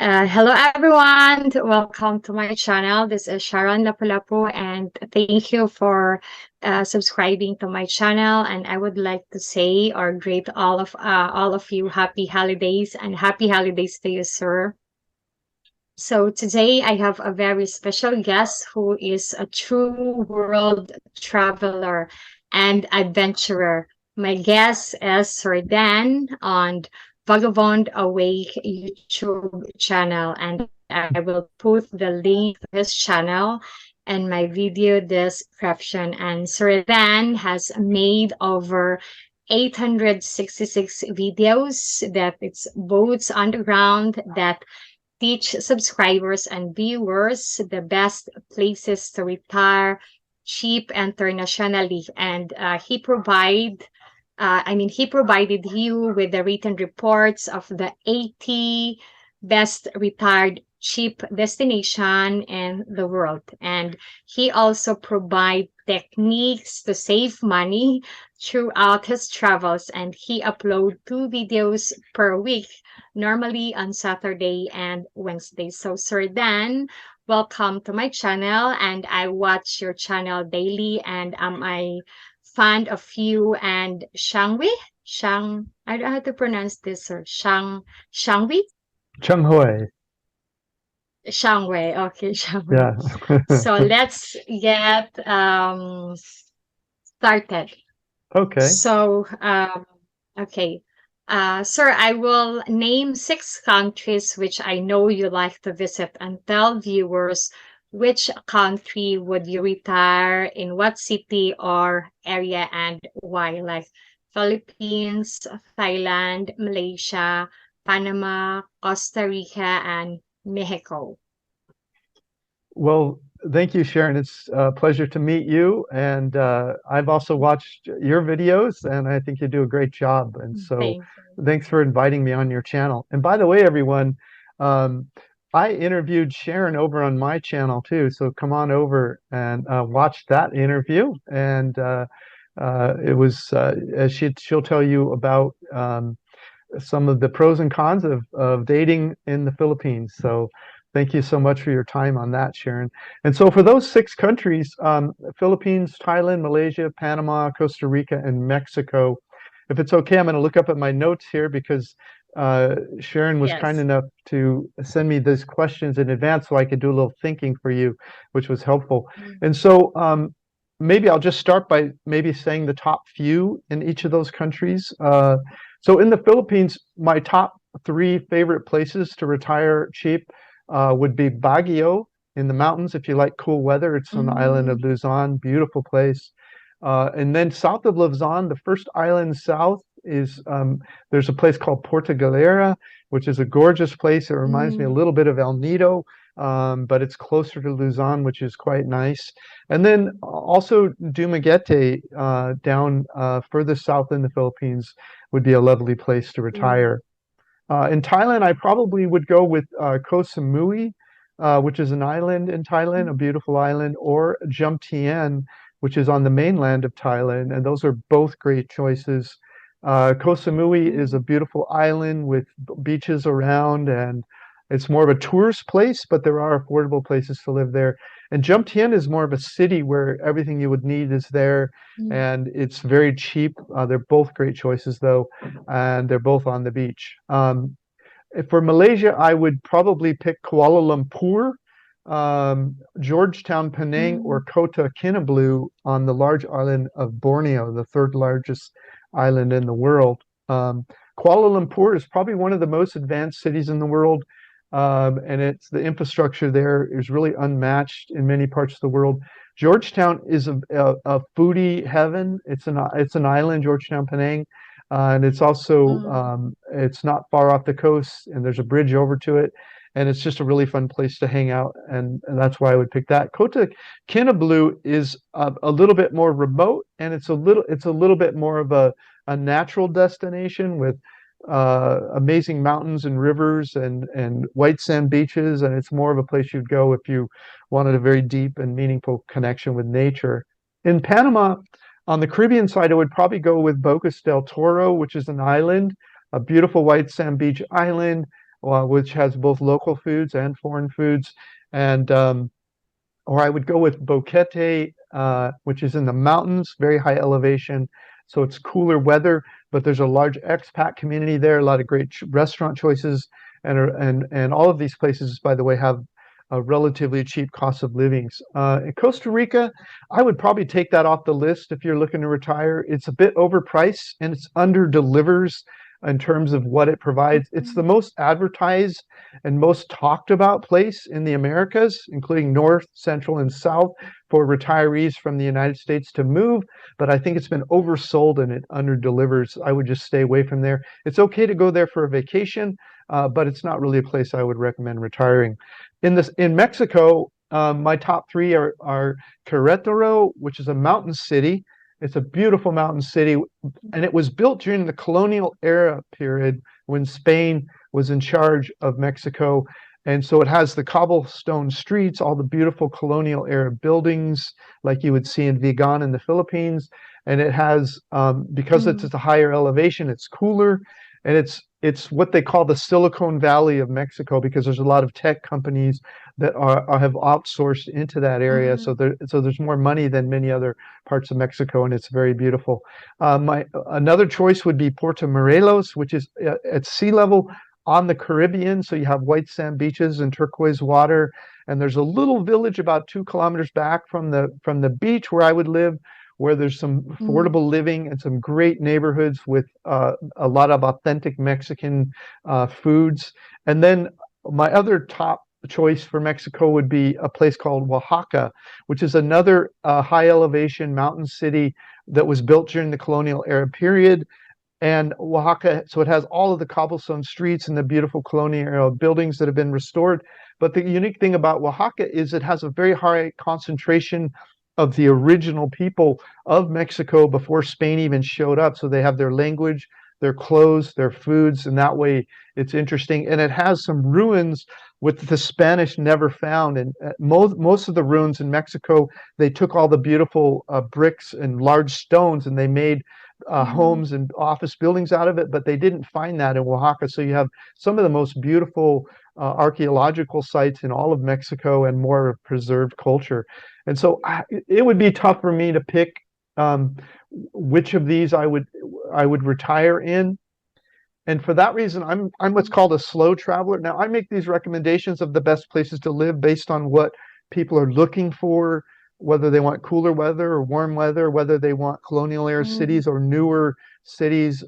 Hello everyone, welcome to my channel. This is Sharon Lapu-Lapu and thank you for subscribing to my channel. And I would like to say or greet all of you happy holidays and happy holidays to you, sir. So today I have a very special guest who is a true world traveler and adventurer. My guest is Sir Dan on Vagabond Awake YouTube channel, and I will put the link to his channel and my video description. And Sir Dan has made over 866 videos that it's boats on the ground that teach subscribers and viewers the best places to retire cheap internationally. And he provided you with the written reports of the 80 best retired cheap destination in the world. And he also provide techniques to save money throughout his travels. And he upload 2 videos per week, normally on Saturday and Wednesday. So Sir Dan, welcome to my channel. And I watch your channel daily and I fan of you and I don't know how to pronounce this, sir. Shangwi? Chung Hui. Shangwei. Okay, Shangwei. Yeah. So let's get started. Okay. So, okay. Sir, I will name 6 countries which I know you like to visit and tell viewers which country would you retire, in what city or area, and why, like Philippines, Thailand, Malaysia, Panama, Costa Rica, and Mexico. Well, thank you, Sharon. It's a pleasure to meet you. And I've also watched your videos, and I think you do a great job. And so Thank you. thanks for inviting me on your channel. And by the way, everyone, um, I interviewed Sharon over on my channel too. So come on over and watch that interview. And it was, she'll tell you about some of the pros and cons of dating in the Philippines. So thank you so much for your time on that, Sharon. And so for those 6 countries, Philippines, Thailand, Malaysia, Panama, Costa Rica, and Mexico. If it's okay, I'm going to look up at my notes here because Sharon was kind Yes. enough to send me these questions in advance so I could do a little thinking for you, which was helpful. Mm. And so maybe I'll just start by maybe saying the top few in each of those countries. So in the Philippines, my top 3 favorite places to retire cheap would be Baguio in the mountains. If you like cool weather, it's on the island of Mm. Luzon, beautiful place. And then south of Luzon, the first island south is there's a place called Porto Galera, which is a gorgeous place. It reminds me a Mm. little bit of El Nido, but it's closer to Luzon, which is quite nice. And then also Dumaguete, down further south in the Philippines, would be a lovely place to Mm. retire. In Thailand, I probably would go with Koh Samui, which is an island in Thailand, a beautiful island, or Jomtien, which is on the mainland of Thailand. And those are both great choices. Koh Samui is a Mm. beautiful island with beaches around, and it's more of a tourist place, but there are affordable places to live there. And Jomtien is more of a city where everything you would need is there, Mm. and it's very cheap. They're both great choices, though, and they're both on the beach. For Malaysia, I would probably pick Kuala Lumpur, Georgetown, Penang, or Mm. Kota Kinabalu on the large island of Borneo, the third largest island in the world. Kuala Lumpur is probably one of the most advanced cities in the world, and it's the infrastructure there is really unmatched in many parts of the world. Georgetown is a foodie heaven. It's an island, Georgetown, Penang, and it's also Mm. it's not far off the coast, and there's a bridge over to it, and it's just a really fun place to hang out, and that's why I would pick that. Kota Kinabalu is a little bit more remote, and it's a little bit more of a natural destination with amazing mountains and rivers and white sand beaches, and it's more of a place you'd go if you wanted a very deep and meaningful connection with nature. In Panama, on the Caribbean side, I would probably go with Bocas del Toro, which is an island, a beautiful white sand beach island. which has both local foods and foreign foods. And or I would go with Boquete, which is in the mountains, very high elevation. So it's cooler weather, but there's a large expat community there, a lot of great restaurant choices. And all of these places, by the way, have a relatively cheap cost of living. In Costa Rica, I would probably take that off the list if you're looking to retire. It's a bit overpriced and it's under delivers in terms of what it provides. It's the most advertised and most talked about place in the Americas, including North, Central, and South, for retirees from the United States to move. But I think it's been oversold and it under delivers. I would just stay away from there. It's okay to go there for a vacation, but it's not really a place I would recommend retiring. In Mexico, my top three are Querétaro, which is a mountain city. It's a beautiful mountain city, and it was built during the colonial era period when Spain was in charge of Mexico. And so it has the cobblestone streets, all the beautiful colonial era buildings like you would see in Vigan in the Philippines. And it has, because it's Mm, at a higher elevation, it's cooler, and it's what they call the Silicon Valley of Mexico because there's a lot of tech companies that have outsourced into that area. mhm, So there's more money than many other parts of Mexico, and it's very beautiful. My another choice would be Puerto Morelos, which is at sea level on the Caribbean. So you have white sand beaches and turquoise water, and there's a little village about 2 kilometers back from the beach where I would live, where there's some mm, affordable living and some great neighborhoods with a lot of authentic Mexican foods. And then my other top choice for Mexico would be a place called Oaxaca, which is another high elevation mountain city that was built during the colonial era period. And Oaxaca, so it has all of the cobblestone streets and the beautiful colonial era buildings that have been restored. But the unique thing about Oaxaca is it has a very high concentration of the original people of Mexico before Spain even showed up. So they have their language, their clothes, their foods, and that way it's interesting. And it has some ruins which the Spanish never found. And most of the ruins in Mexico, they took all the beautiful bricks and large stones and they made mhm, homes and office buildings out of it, but they didn't find that in Oaxaca. So you have some of the most beautiful archaeological sites in all of Mexico and more preserved culture. And so it would be tough for me to pick um, which of these I would retire in. And for that reason, I'm what's called a slow traveler. Now, I make these recommendations of the best places to live based on what people are looking for, whether they want cooler weather or warm weather, whether they want colonial era mm, cities or newer cities.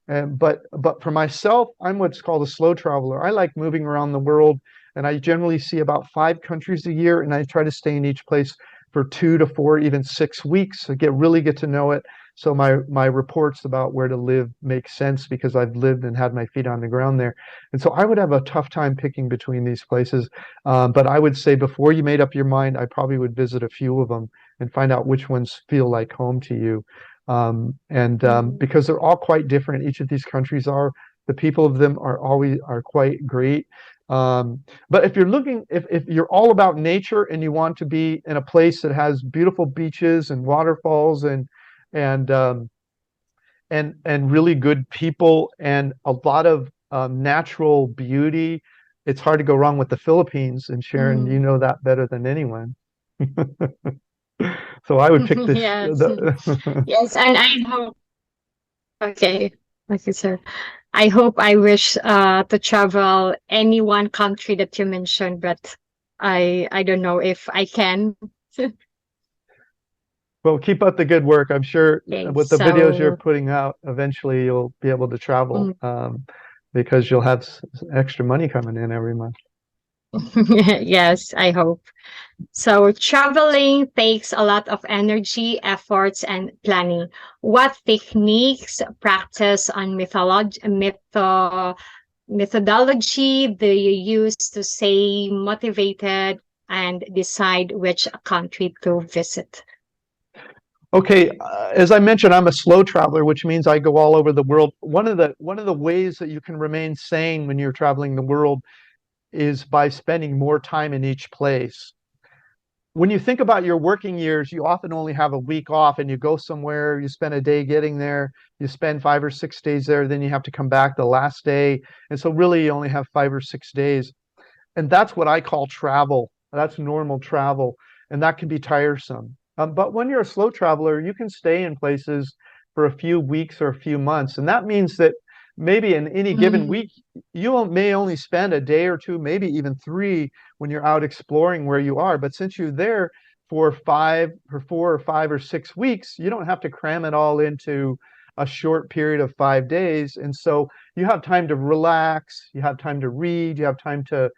But for myself, I'm what's called a slow traveler. I like moving around the world, and I generally see about 5 countries a year, and I try to stay in each place for 2 to 4, even 6 weeks to get to know it, so my reports about where to live make sense because I've lived and had my feet on the ground there. And so I would have a tough time picking between these places. But I would say before you made up your mind, I probably would visit a few of them and find out which ones feel like home to you. And mm, because they're all quite different, each of these countries are. The people of them are quite great. But if you're all about nature and you want to be in a place that has beautiful beaches and waterfalls and and really good people and a lot of natural beauty. It's hard to go wrong with the Philippines. And Sharon, you mm. know that better than anyone. So I would pick this. Yes. Yes, and I hope. Okay. Okay, sir. I hope I wish to travel any one country that you mentioned, but I don't know if I can. Well, keep up the good work. I'm sure Okay, with the videos you're so putting out, eventually you'll be able to travel mm, because you'll have extra money coming in every month. yes, I hope. So traveling takes a lot of energy, efforts, and planning. What techniques, practice, and methodology do you use to stay motivated and decide which country to visit? Okay, as I mentioned, I'm a slow traveler, which means I go all over the world. One of the ways that you can remain sane when you're traveling the world is by spending more time in each place. when you think about your working years, you often only have a week off and you go somewhere, you spend a day getting there, you spend 5 or 6 days there, then you have to come back the last day. And so really you only have 5 or 6 days. And that's what I call travel. That's normal travel. And that can be tiresome. But when you're a slow traveler, you can stay in places for a few weeks or a few months. And that means that maybe in any given Mm, week, you may only spend a day or two, maybe even three when you're out exploring where you are. But since you're there for 4 or 5 or 6 weeks, you don't have to cram it all into a short period of 5 days. And so you have time to relax, you have time to read, you have time to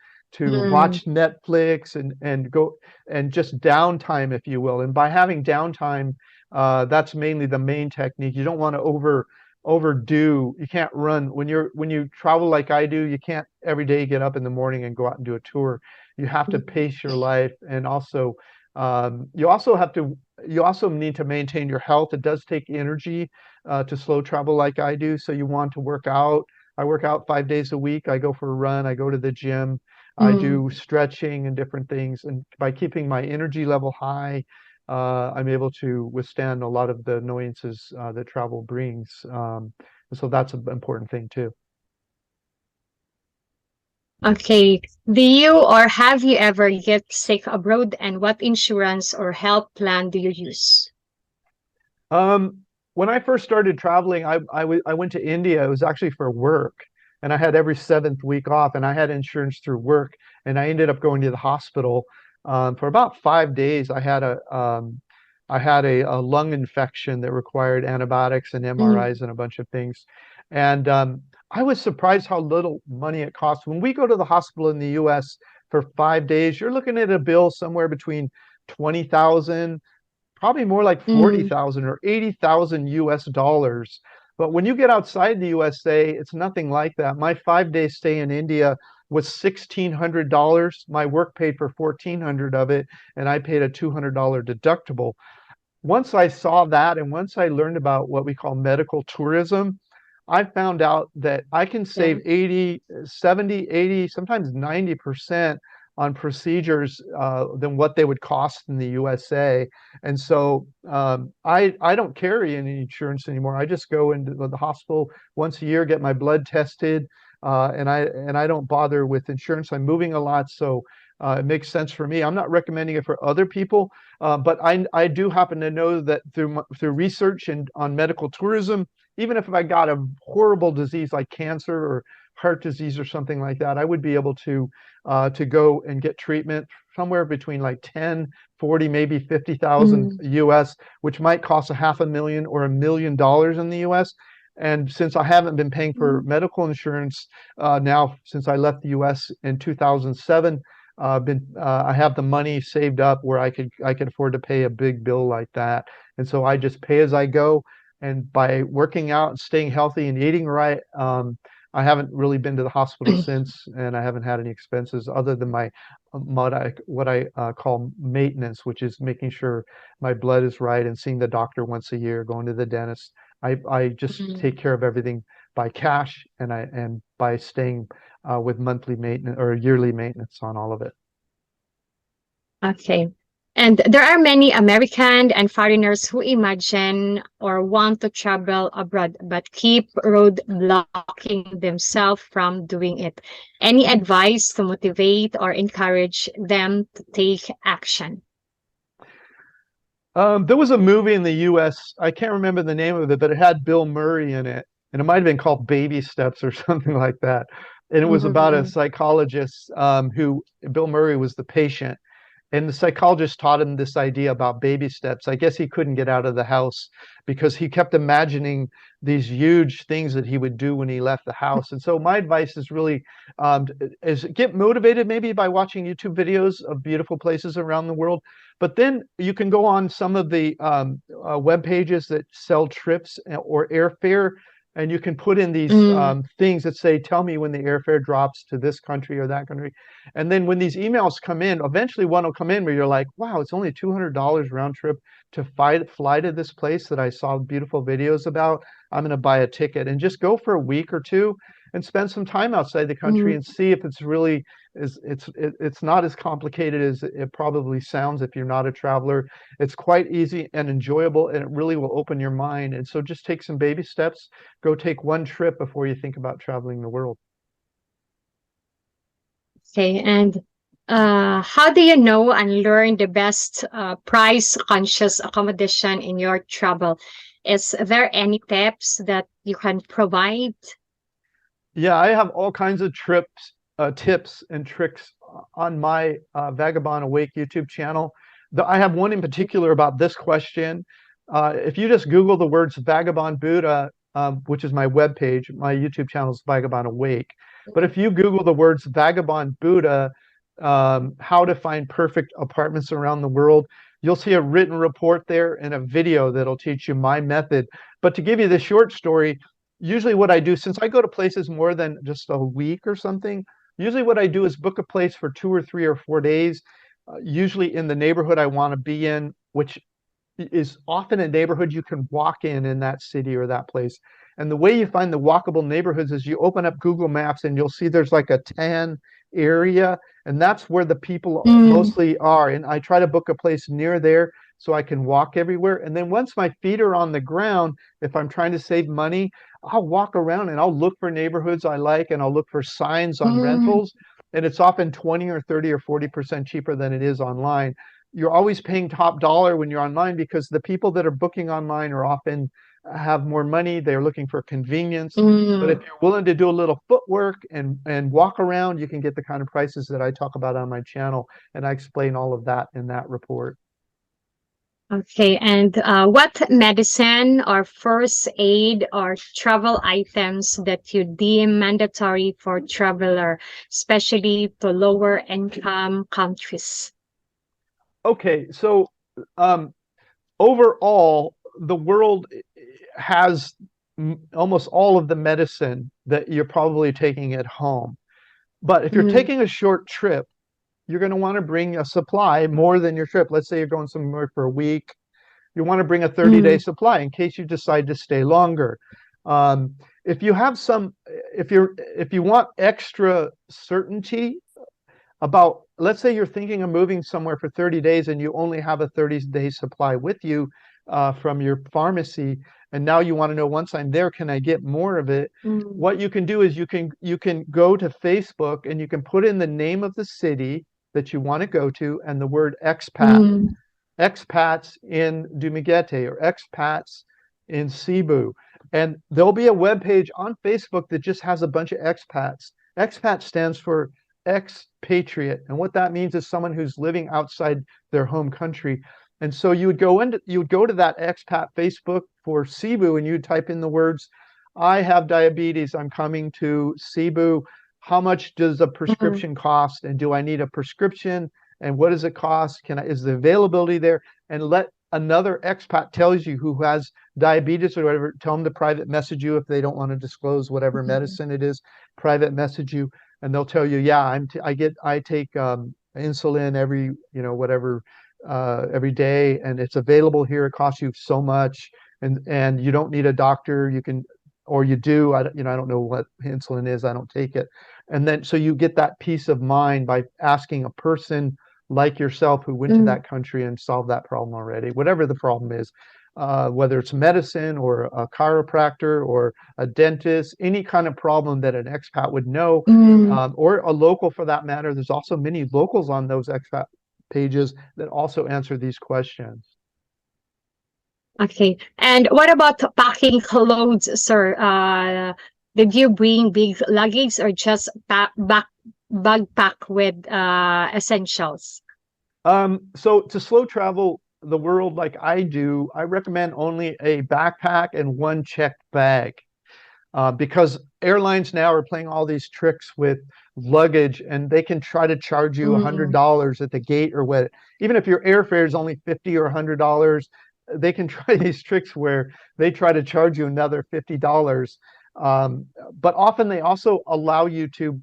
mm, watch Netflix and go and just downtime, if you will. And by having downtime, that's mainly the main technique. You don't want to overdo. You can't run when you travel like I do. You can't every day get up in the morning and go out and do a tour. You have to mm, pace your life, and also you also need to maintain your health. It does take energy to slow travel like I do. So you want to work out. I work out 5 days a week. I go for a run. I go to the gym. I mm. do stretching and different things. And by keeping my energy level high, I'm able to withstand a lot of the annoyances that travel brings. So that's an important thing too. Okay. Do you or have you ever get sick abroad, and what insurance or health plan do you use? Um, when I first started traveling, I went to India. It was actually for work, and I had every seventh week off, and I had insurance through work, and I ended up going to the hospital for about 5 days. I had a lung infection that required antibiotics and Mm, MRIs and a bunch of things, and I was surprised how little money it costs. When we go to the hospital in the U.S. for 5 days, you're looking at a bill somewhere between 20,000, probably more like mm, 40,000 or 80,000 US dollars. But when you get outside the USA, it's nothing like that. My 5 day stay in India was $1,600. My work paid for 1,400 of it, and I paid a $200 deductible. Once I saw that, and once I learned about what we call medical tourism, I found out that I can yeah. save 80, 70, 80, sometimes 90% on procedures than what they would cost in the USA. And so I don't carry any insurance anymore. I just go into the hospital once a year, get my blood tested, and I don't bother with insurance. I'm moving a lot, so it makes sense for me. I'm not recommending it for other people, but I do happen to know that through research and on medical tourism, even if I got a horrible disease like cancer or heart disease or something like that, I would be able to go and get treatment somewhere between like 10, 40, maybe 50,000 Mm, US, which might cost a half a million or $1 million in the US. And since I haven't been paying for mm, medical insurance now since I left the US in 2007, I have the money saved up where I could afford to pay a big bill like that. And so I just pay as I go. And by working out and staying healthy and eating right, I haven't really been to the hospital since, and I haven't had any expenses other than my what I call maintenance, which is making sure my blood is right and seeing the doctor once a year, going to the dentist. I just take mm. care of everything by cash and by staying with monthly maintenance or yearly maintenance on all of it. Okay. And there are many American and foreigners who imagine or want to travel abroad but keep road blocking themselves from doing it. Any advice to motivate or encourage them to take action? There was a movie in the U.S. I can't remember the name of it, but it had Bill Murray in it, and it might have been called Baby Steps or something like that. And it was about a Mhm, psychologist who Bill Murray was the patient, and the psychologist taught him this idea about baby steps. I guess he couldn't get out of the house because he kept imagining these huge things that he would do when he left the house. And so my advice is really is get motivated maybe by watching YouTube videos of beautiful places around the world. But then you can go on some of the web pages that sell trips or airfare, and you can put in these mm, things that say, "Tell me when the airfare drops to this country or that country." And then when these emails come in, eventually one will come in where you're like, wow, it's only $200 round trip to fly to this place that I saw beautiful videos about. I'm going to buy a ticket and just go for a week or two and spend some time outside the country mm, and see if it's really it's not as complicated as it probably sounds if you're not a traveler. It's quite easy and enjoyable, and it really will open your mind. And so just take some baby steps. Go take one trip before you think about traveling the world. okay. And how do you know and learn the best price conscious accommodation in your travel? Is there any tips that you can provide? Yeah, I have all kinds of tips and tricks on my Vagabond Awake YouTube channel. I have one in particular about this question. If you just Google the words Vagabond Buddha, which is my webpage, my YouTube channel is Vagabond Awake. But if you Google the words Vagabond Buddha, how to find perfect apartments around the world, you'll see a written report there and a video that'll teach you my method. But to give you the short story, usually what I do, since I go to places more than just a week or something, usually what I do is book a place for 2 or 3 or 4 days, usually in the neighborhood I want to be in, which is often a neighborhood you can walk in that city or that place. And the way you find the walkable neighborhoods is you open up Google Maps and you'll see there's like a tan area, and that's where the people Mm, mostly are. And I try to book a place near there so I can walk everywhere. And then once my feet are on the ground, if I'm trying to save money, I'll walk around and I'll look for neighborhoods I like, and I'll look for signs on mm, rentals. And it's often 20 or 30 or 40% cheaper than it is online. You're always paying top dollar when you're online because the people that are booking online are often have more money. They're looking for convenience. But if mm. you're willing to do a little footwork and walk around, you can get the kind of prices that I talk about on my channel. And I explain all of that in that report. Okay, and what medicine or first aid or travel items that you deem mandatory for traveler, especially to lower income countries? Okay, so um, overall, the world has almost all of the medicine that you're probably taking at home. But if you're Mm, taking a short trip, you're going to want to bring a supply more than your trip. Let's say you're going somewhere for a week. You want to bring a 30-day mm, supply in case you decide to stay longer. Um, if you have some, if you want extra certainty about, let's say you're thinking of moving somewhere for 30 days and you only have a 30-day supply with you from your pharmacy, and now you want to know, once I'm there, can I get more of it? mm, What you can do is you can go to Facebook and you can put in the name of the city that you want to go to and the word expat, mm, expats in Dumaguete or expats in Cebu. And there'll be a web page on Facebook that just has a bunch of expats. Expat stands for expatriate. And what that means is someone who's living outside their home country. And so you would go to that expat Facebook for Cebu and you'd type in the words, I have diabetes, I'm coming to Cebu. How much does a mm, prescription cost? And do I need a prescription? And what does it cost? Is the availability there? And let another expat tells you who has diabetes or whatever, tell them to private message you if they don't want to disclose whatever mm, medicine it is, private message you, and they'll tell you, yeah, I take insulin every, whatever, every day, and it's available here. It costs you so much, and you don't need a doctor. You can, or you do. I don't know what insulin is. I don't take it. And then so you get that peace of mind by asking a person like yourself who went to mm, that country and solved that problem already, whatever the problem is, whether it's medicine or a chiropractor or a dentist, any kind of problem that an expat would know, mm. or a local for that matter. There's also many locals on those expat pages that also answer these questions. Okay. And what about packing clothes, sir? Did you bring big luggage or just backpack with essentials? So to slow travel the world like I do, I recommend only a backpack and one checked bag. Because airlines now are playing all these tricks with luggage, and they can try to charge you Mm, $100 at the gate or what. Even if your airfare is only $50 or $100, they can try these tricks where they try to charge you another $50. But often they also allow you to,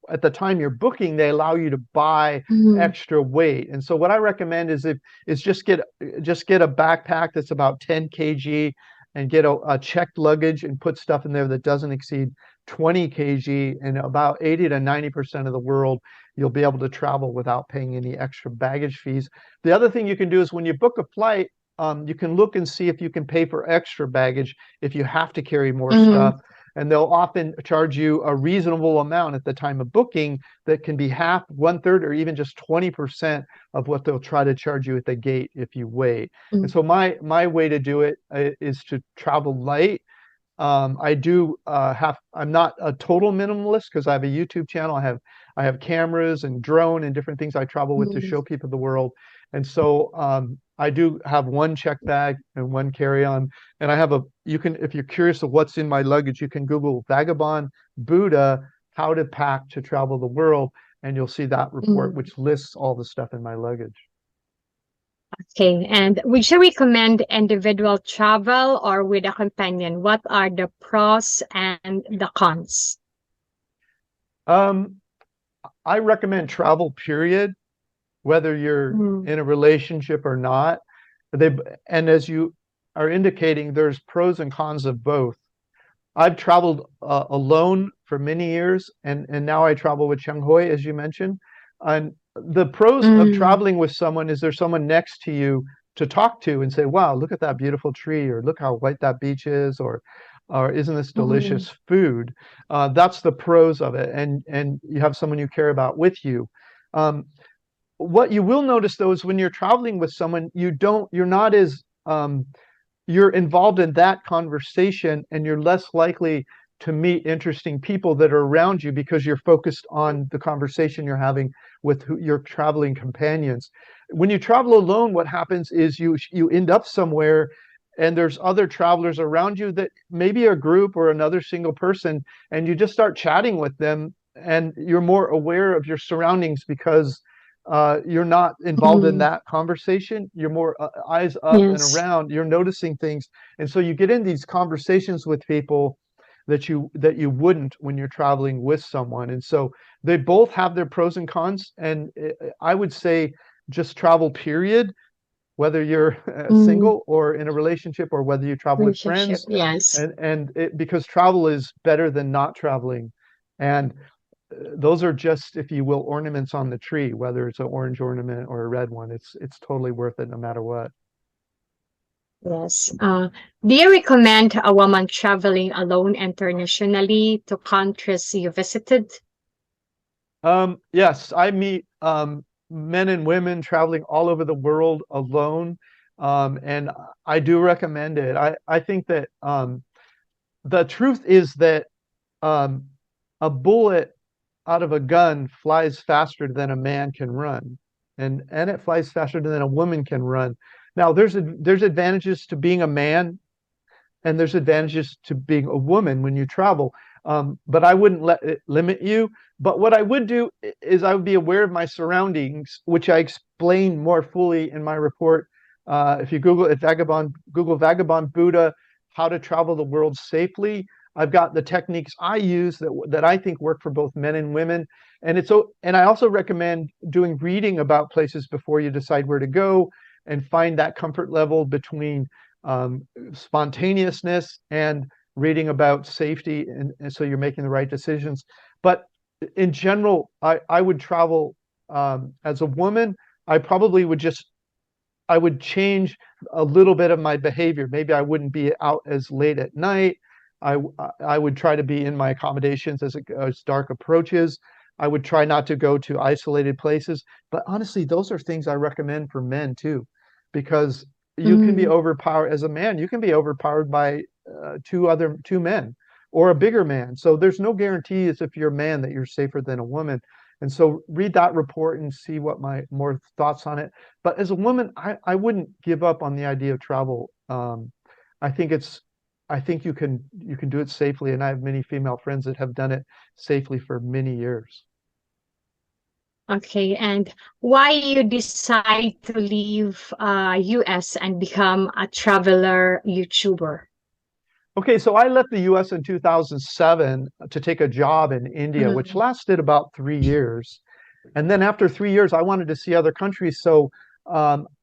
at the time you're booking, they allow you to buy mm, extra weight. And so what I recommend is just get a backpack that's about 10 kg and get a checked luggage and put stuff in there that doesn't exceed 20 kg, and about 80 to 90% of the world, you'll be able to travel without paying any extra baggage fees. The other thing you can do is when you book a flight, you can look and see if you can pay for extra baggage if you have to carry more Mm-hmm. stuff. And they'll often charge you a reasonable amount at the time of booking that can be half, one third, or even just 20% of what they'll try to charge you at the gate if you wait. And so my way to do it is to travel light. I do I'm not a total minimalist because I have a YouTube channel. I have cameras and drone and different things I travel with to Mm-hmm. show people the world. And so I do have one check bag and one carry-on. And I have you can, if you're curious of what's in my luggage, you can Google Vagabond Buddha, how to pack to travel the world. And you'll see that report, Mm-hmm. which lists all the stuff in my luggage. Okay, and would you recommend individual travel or with a companion? What are the pros and the cons? Um, I recommend travel, period, whether you're Mm, in a relationship or not. They and as you are indicating, there's pros and cons of both. I've traveled alone for many years, and now I travel with Cheng Hui, as you mentioned. And the pros of mm, traveling with someone is there's someone next to you to talk to and say, "Wow, look at that beautiful tree," or "Look how white that beach is," or "Isn't this mm, delicious food?" That's the pros of it, and you have someone you care about with you. Um, what you will notice though is when you're traveling with someone, you're not as you're involved in that conversation and you're less likely to meet interesting people that are around you because you're focused on the conversation you're having with your traveling companions. When you travel alone, what happens is you end up somewhere and there's other travelers around you that maybe a group or another single person, and you just start chatting with them and you're more aware of your surroundings because you're not involved in mm. that conversation. You're more eyes up and Yes. around. You're noticing things, and so you get in these conversations with people that you wouldn't when you're traveling with someone. And so they both have their pros and cons. And I would say just travel, period, whether you're Mm, single or in a relationship or whether you travel with relationship. friends, Yes. because travel is better than not traveling. And those are just, if you will, ornaments on the tree, whether it's an orange ornament or a red one. It's totally worth it no matter what. Yes. Do you recommend a woman traveling alone internationally to countries you visited? Yes, I meet men and women traveling all over the world alone, and I do recommend it. I think that the truth is that um, a bullet out of a gun flies faster than a man can run, and it flies faster than a woman can run. Now, there's advantages to being a man and there's advantages to being a woman when you travel. But I wouldn't let it limit you. But what I would do is I would be aware of my surroundings, which I explain more fully in my report. If you Google Vagabond Buddha, how to travel the world safely. I've got the techniques I use that I think work for both men and women. And I also recommend doing reading about places before you decide where to go and find that comfort level between spontaneousness and reading about safety, and so you're making the right decisions. But in general, I would travel as a woman. I probably would just I would change a little bit of my behavior. Maybe I wouldn't be out as late at night. I would try to be in my accommodations as dark approaches. I would try not to go to isolated places. But honestly, those are things I recommend for men too, because you can be Mm, overpowered as a man. You can be overpowered by two men or a bigger man. So there's no guarantee as if you're a man that you're safer than a woman. And so read that report and see what my more thoughts on it. But as a woman, I wouldn't give up on the idea of travel. I think it's I think you can do it safely, and I have many female friends that have done it safely for many years. okay. And why you decide to leave US and become a traveler YouTuber? Okay, so I left the US in 2007 to take a job in India, which Mm, lasted about 3 years. And then after 3 years, I wanted to see other countries. So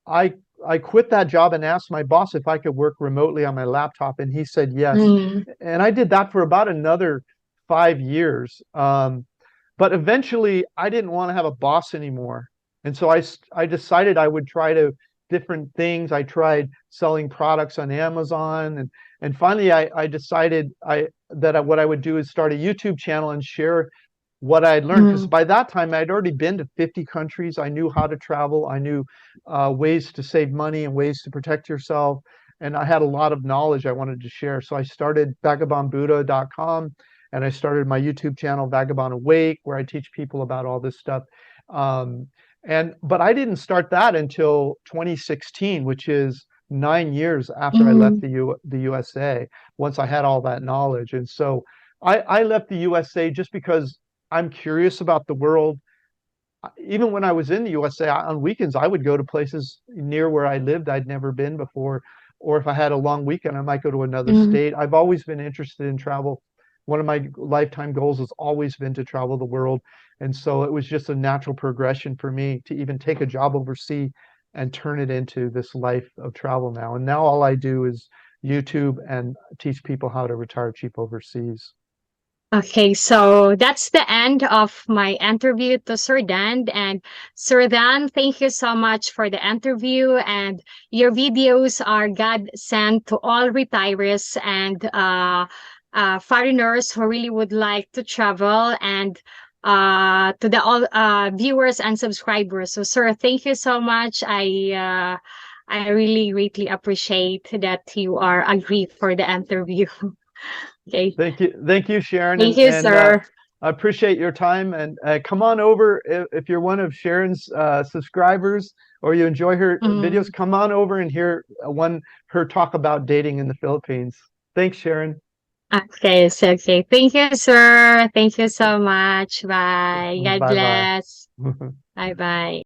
I quit that job and asked my boss if I could work remotely on my laptop, and he said yes. mm, And I did that for about another 5 years. But eventually, I didn't want to have a boss anymore, and so I decided I would try to different things. I tried selling products on Amazon, and finally, I decided what I would do is start a YouTube channel and share what I'd learned. Because Mm, by that time, I'd already been to 50 countries. I knew how to travel. I knew ways to save money and ways to protect yourself. And I had a lot of knowledge I wanted to share. So I started vagabondbuddha.com, and I started my YouTube channel, Vagabond Awake, where I teach people about all this stuff. Um, but I didn't start that until 2016, which is 9 years after I left mm, the USA. Once I had all that knowledge, and so I left the USA just because I'm curious about the world. Even when I was in the USA, on weekends, I would go to places near where I lived I'd never been before. Or if I had a long weekend, I might go to another mm. state. I've always been interested in travel. One of my lifetime goals has always been to travel the world. And so it was just a natural progression for me to even take a job overseas and turn it into this life of travel now. And now all I do is YouTube and teach people how to retire cheap overseas. Okay, so that's the end of my interview to Sir Dan. And Sir Dan, thank you so much for the interview. And your videos are God sent to all retirees and foreigners who really would like to travel, and to the all viewers and subscribers. So, Sir, thank you so much. I really greatly appreciate that you are agreed for the interview. Okay. Thank you, Sharon, Thank you, and sir. I appreciate your time. And come on over if you're one of Sharon's subscribers or you enjoy her videos. Mm. Come on over and hear her talk about dating in the Philippines. Thanks, Sharon. Okay, so okay. Thank you, sir. Thank you so much. Bye. God Bye bye. bless. Bye bye.